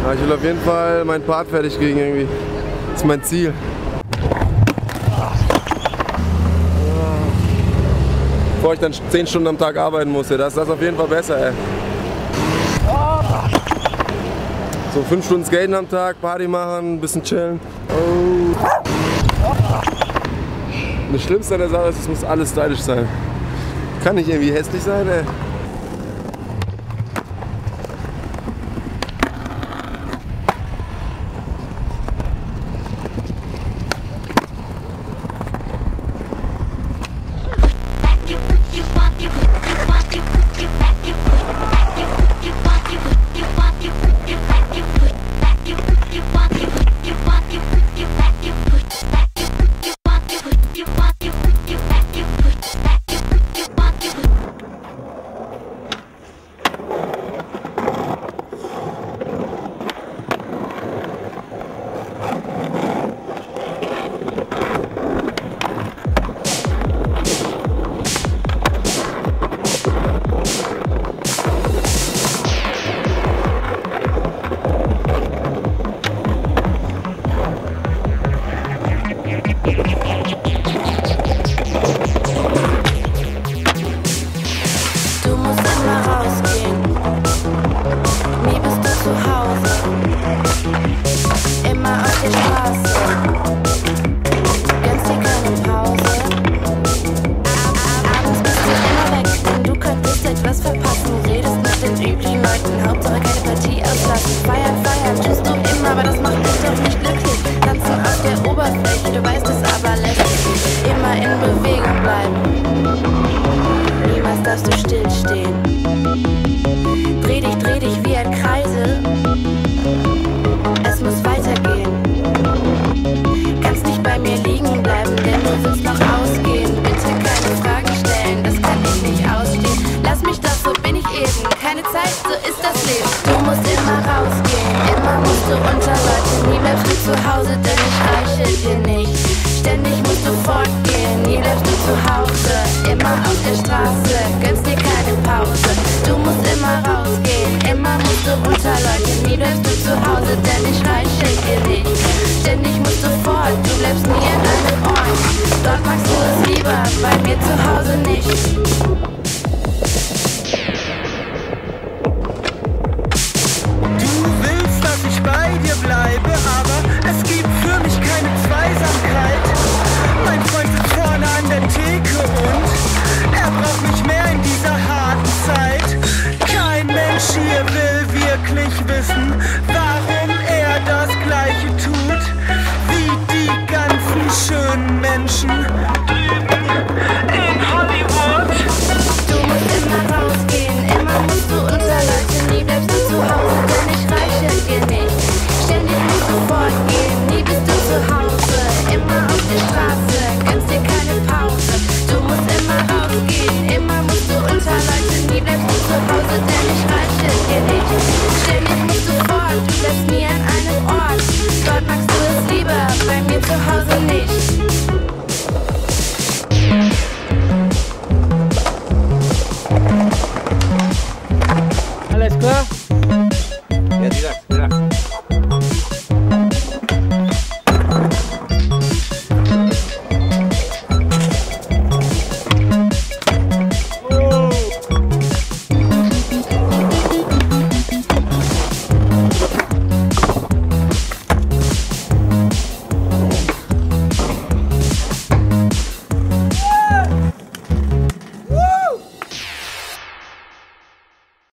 Ja, ich will auf jeden Fall meinen Part fertig kriegen irgendwie. Das ist mein Ziel. Bevor ich dann 10 Stunden am Tag arbeiten muss, das ist das auf jeden Fall besser, ey. So 5 Stunden skaten am Tag, Party machen, ein bisschen chillen. Oh. Das Schlimmste an der Sache ist, es muss alles stylisch sein. Kann nicht irgendwie hässlich sein, ey. Hauptsache keine Partie auslassen. Feiern, feiern, tust du immer, aber das macht dich doch nicht glücklich. Tanzen auf der Oberfläche, du weißt es aber lässt. Immer in Bewegung bleiben. Niemals darfst du stillstehen.